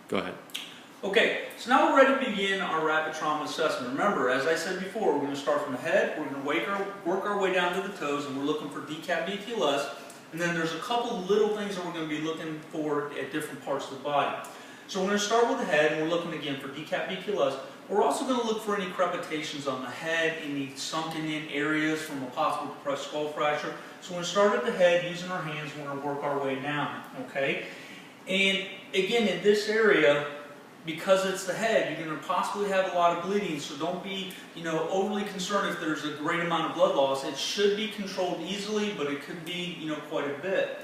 Go ahead. Okay, so now we're ready to begin our rapid trauma assessment. Remember, as I said before, we're going to start from the head, we're going to work our way down to the toes, and we're looking for decap BQLS, and then there's a couple little things that we're going to be looking for at different parts of the body. So we're going to start with the head, and we're looking again for decap BQLS. We're also going to look for any crepitations on the head, any sunken in areas from a possible depressed skull fracture. So we're going to start at the head using our hands, and we're going to work our way down, okay? And again, in this area, because it's the head, you're going to possibly have a lot of bleeding, so don't be, overly concerned if there's a great amount of blood loss. It should be controlled easily, but it could be, quite a bit.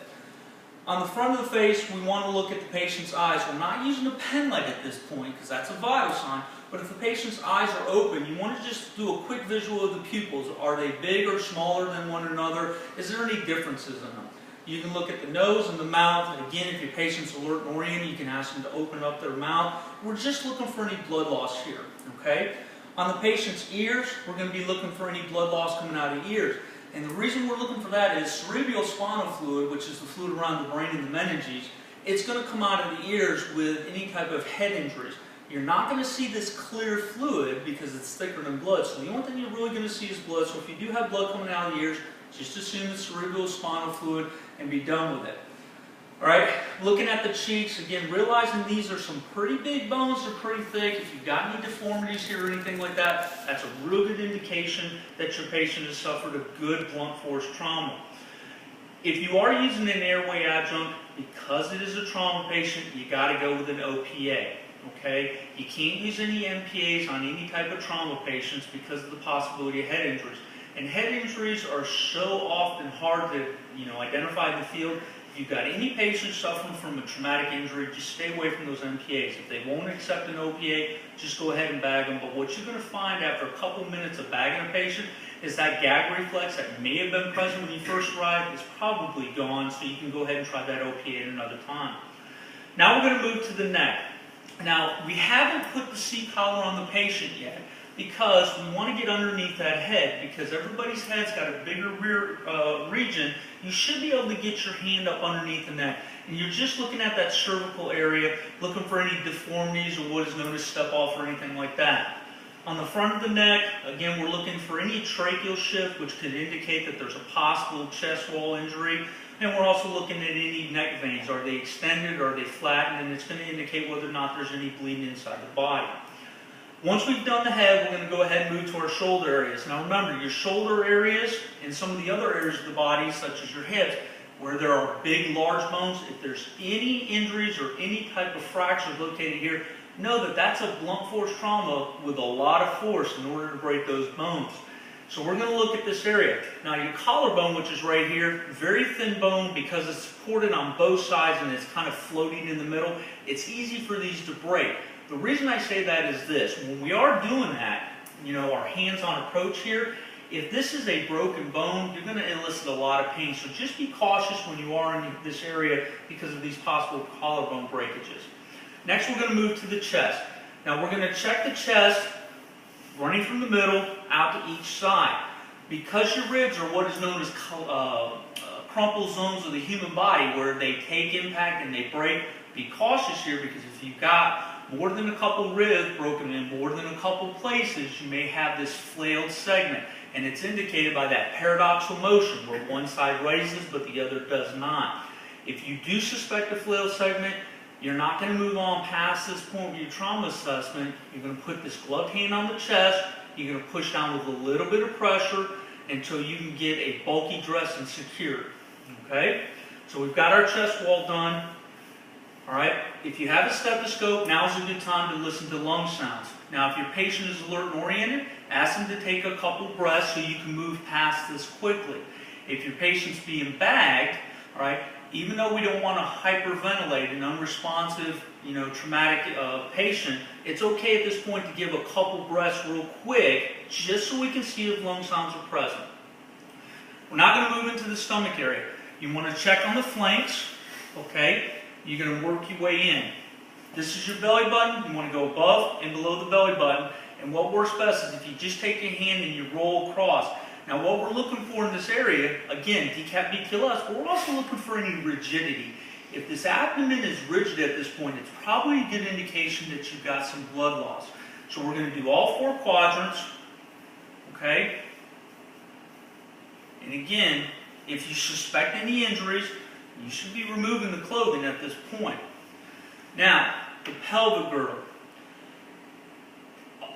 On the front of the face, we want to look at the patient's eyes. We're not using a pen light at this point, because that's a vital sign, but if the patient's eyes are open, you want to just do a quick visual of the pupils. Are they big or smaller than one another? Is there any differences in them? You can look at the nose and the mouth, and again, if your patient's alert and oriented, you can ask them to open up their mouth. We're just looking for any blood loss here, okay? On the patient's ears, we're going to be looking for any blood loss coming out of the ears. And the reason we're looking for that is cerebrospinal fluid, which is the fluid around the brain and the meninges, it's going to come out of the ears with any type of head injuries. You're not going to see this clear fluid because it's thicker than blood, so the only thing you're really going to see is blood. So if you do have blood coming out of the ears, just assume it's cerebrospinal fluid and be done with it. Alright, looking at the cheeks, again, realizing these are some pretty big bones, they're pretty thick. If you've got any deformities here or anything like that, that's a real good indication that your patient has suffered a good blunt force trauma. If you are using an airway adjunct, because it is a trauma patient, you got to go with an OPA. Okay? You can't use any MPAs on any type of trauma patients because of the possibility of head injuries. And head injuries are so often hard to identify in the field. If you've got any patients suffering from a traumatic injury, just stay away from those MPAs. If they won't accept an OPA, just go ahead and bag them. But what you're going to find after a couple minutes of bagging a patient is that gag reflex that may have been present when you first arrived is probably gone, so you can go ahead and try that OPA at another time. Now we're going to move to the neck. Now, we haven't put the C-collar on the patient yet, because we want to get underneath that head, because everybody's head's got a bigger rear region. You should be able to get your hand up underneath the neck. And you're just looking at that cervical area, looking for any deformities or what is known as step off or anything like that. On the front of the neck, again, we're looking for any tracheal shift, which could indicate that there's a possible chest wall injury. And we're also looking at any neck veins. Are they extended? Are they flattened? And it's going to indicate whether or not there's any bleeding inside the body. Once we've done the head, we're going to go ahead and move to our shoulder areas. Now remember, your shoulder areas and some of the other areas of the body, such as your hips, where there are big, large bones, if there's any injuries or any type of fractures located here, know that that's a blunt force trauma with a lot of force in order to break those bones. So we're going to look at this area. Now your collarbone, which is right here, very thin bone because it's supported on both sides and it's kind of floating in the middle. It's easy for these to break. The reason I say that is this: when we are doing that, our hands-on approach here, if this is a broken bone, you're going to elicit a lot of pain. So just be cautious when you are in this area because of these possible collarbone breakages. Next, we're going to move to the chest. Now we're going to check the chest, running from the middle out to each side. Because your ribs are what is known as crumple zones of the human body, where they take impact and they break, be cautious here, because if you've got more than a couple ribs broken in more than a couple places, you may have this flailed segment. And it's indicated by that paradoxical motion where one side raises but the other does not. If you do suspect a flailed segment, you're not going to move on past this point with your trauma assessment. You're going to put this gloved hand on the chest. You're going to push down with a little bit of pressure until you can get a bulky dressing secured. Okay? So we've got our chest wall done. Alright, if you have a stethoscope, now's a good time to listen to lung sounds. Now if your patient is alert and oriented, ask them to take a couple breaths so you can move past this quickly. If your patient's being bagged, alright, even though we don't want to hyperventilate an unresponsive, traumatic patient, it's okay at this point to give a couple breaths real quick, just so we can see if lung sounds are present. We're not going to move into the stomach area. You want to check on the flanks, okay? You're going to work your way in. This is your belly button. You want to go above and below the belly button. And what works best is if you just take your hand and you roll across. Now what we're looking for in this area, again, decap BQLS, but we're also looking for any rigidity. If this abdomen is rigid at this point, it's probably a good indication that you've got some blood loss. So we're going to do all 4 quadrants, okay? And again, if you suspect any injuries, you should be removing the clothing at this point. Now, the pelvic girdle.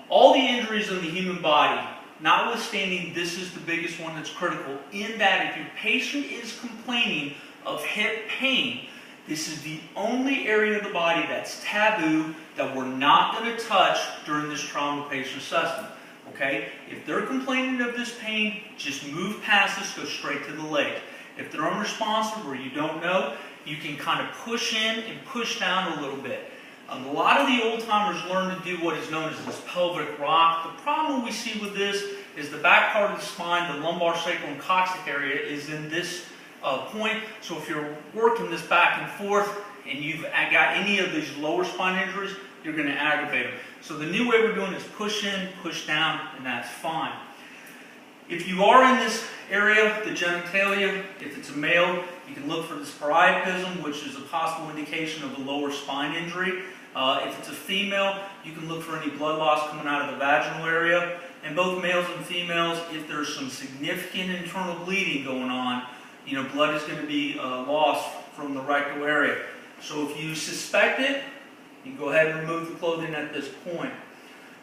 All the injuries in the human body, notwithstanding this is the biggest one that's critical, in that if your patient is complaining of hip pain, this is the only area of the body that's taboo that we're not going to touch during this trauma patient assessment. Okay? If they're complaining of this pain, just move past this, go straight to the leg. If they're unresponsive or you don't know, you can kind of push in and push down a little bit. A lot of the old timers learn to do what is known as this pelvic rock. The problem we see with this is the back part of the spine, the lumbar, sacral, and coccyx area is in this point. So if you're working this back and forth and you've got any of these lower spine injuries, you're going to aggravate them. So the new way we're doing is push in, push down, and that's fine. If you are in this area, the genitalia, if it's a male, you can look for this priapism, which is a possible indication of a lower spine injury. If it's a female, you can look for any blood loss coming out of the vaginal area. And both males and females, if there's some significant internal bleeding going on, blood is going to be lost from the rectal area. So if you suspect it, you can go ahead and remove the clothing at this point.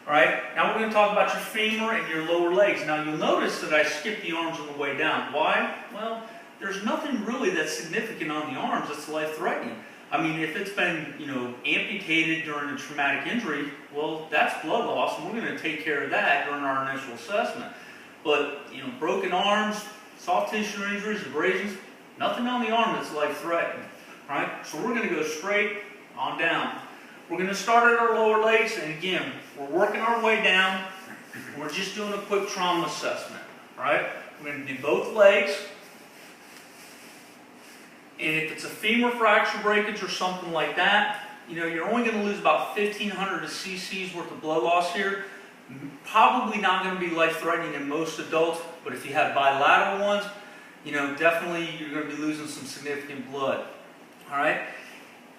All right, now we're going to talk about your femur and your lower legs. Now you'll notice that I skipped the arms on the way down. Why? Well, there's nothing really that's significant on the arms that's life-threatening. I mean, if it's been, amputated during a traumatic injury, well, that's blood loss, and we're going to take care of that during our initial assessment. But, broken arms, soft tissue injuries, abrasions, nothing on the arm that's life-threatening. All right, so we're going to go straight on down. We're going to start at our lower legs, and again, we're working our way down. We're just doing a quick trauma assessment. All right, we're going to do both legs. And if it's a femur fracture breakage or something like that, you're only going to lose about 1,500 cc's worth of blood loss here. Probably not going to be life-threatening in most adults, but if you have bilateral ones, definitely you're going to be losing some significant blood. All right.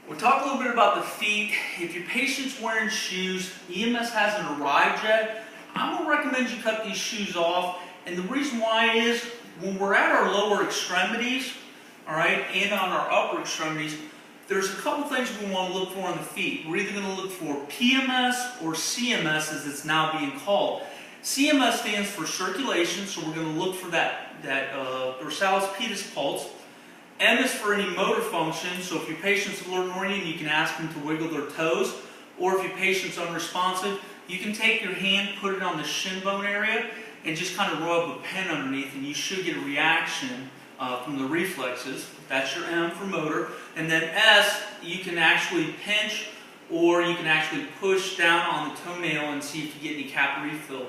We'll talk a little bit about the feet. If your patient's wearing shoes, EMS hasn't arrived yet, I'm going to recommend you cut these shoes off. And the reason why is when we're at our lower extremities, all right, and on our upper extremities, there's a couple things we want to look for on the feet. We're either going to look for PMS or CMS, as it's now being called. CMS stands for circulation, so we're going to look for that dorsalis pedis pulse. M is for any motor function, so if your patient's alert-oriented, you can ask them to wiggle their toes. Or if your patient's unresponsive, you can take your hand, put it on the shin bone area, and just kind of rub a pen underneath, and you should get a reaction from the reflexes. That's your M for motor. And then S, you can actually pinch, or you can actually push down on the toenail and see if you get any cap refill.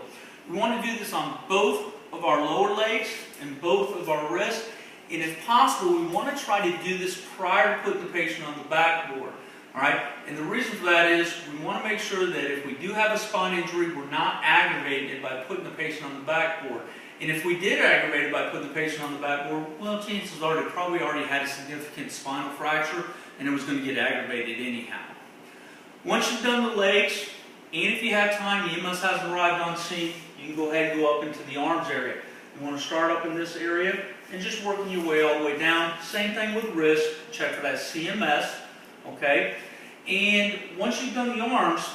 We want to do this on both of our lower legs and both of our wrists. And if possible, we want to try to do this prior to putting the patient on the backboard. All right? And the reason for that is we want to make sure that if we do have a spine injury, we're not aggravating it by putting the patient on the backboard. And if we did aggravate it by putting the patient on the backboard, well, chances are they probably already had a significant spinal fracture and it was going to get aggravated anyhow. Once you've done the legs, and if you have time, EMS hasn't arrived on scene, you can go ahead and go up into the arms area. You want to start up in this area and just working your way all the way down. Same thing with wrist. Check for that CMS. Okay? And once you've done the arms,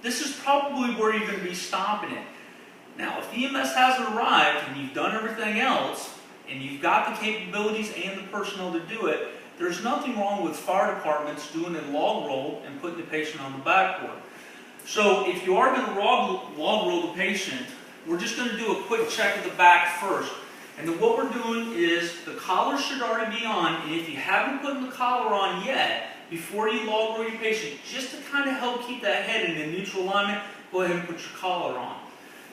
this is probably where you're going to be stopping it. Now, if EMS hasn't arrived and you've done everything else, and you've got the capabilities and the personnel to do it, there's nothing wrong with fire departments doing a log roll and putting the patient on the backboard. So if you are going to log roll the patient, we're just going to do a quick check of the back first. And then what we're doing is the collar should already be on, and if you haven't put the collar on yet, before you log roll your patient, just to kind of help keep that head in a neutral alignment, go ahead and put your collar on.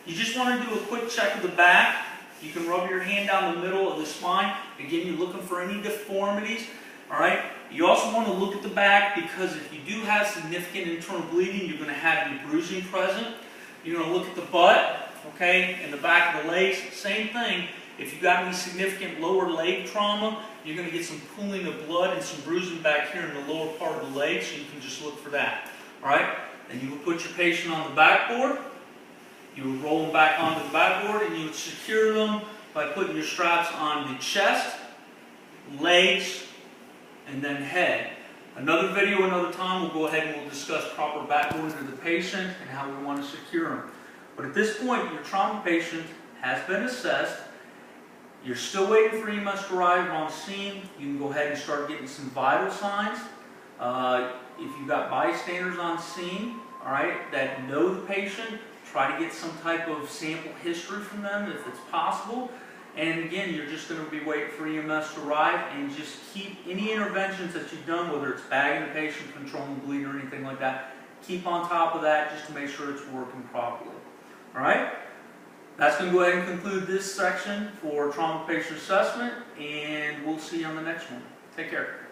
You just want to do a quick check of the back. You can rub your hand down the middle of the spine. Again, you're looking for any deformities. All right. You also want to look at the back because if you do have significant internal bleeding, you're going to have your bruising present. You're going to look at the butt, okay, and the back of the legs. Same thing. If you've got any significant lower leg trauma, you're going to get some pooling of blood and some bruising back here in the lower part of the leg, so you can just look for that. All right? Then you will put your patient on the backboard. You would roll them back onto the backboard, and you would secure them by putting your straps on the chest, legs, and then head. Another video, another time, we'll go ahead and we'll discuss proper backboarding to the patient and how we want to secure them. But at this point, your trauma patient has been assessed. You're still waiting for EMS to arrive on scene. You can go ahead and start getting some vital signs. If you've got bystanders on scene, all right, that know the patient, try to get some type of sample history from them if it's possible. And again, you're just going to be waiting for EMS to arrive, and just keep any interventions that you've done, whether it's bagging the patient, controlling the bleed, or anything like that, keep on top of that just to make sure it's working properly. All right? That's going to go ahead and conclude this section for trauma patient assessment, and we'll see you on the next one. Take care.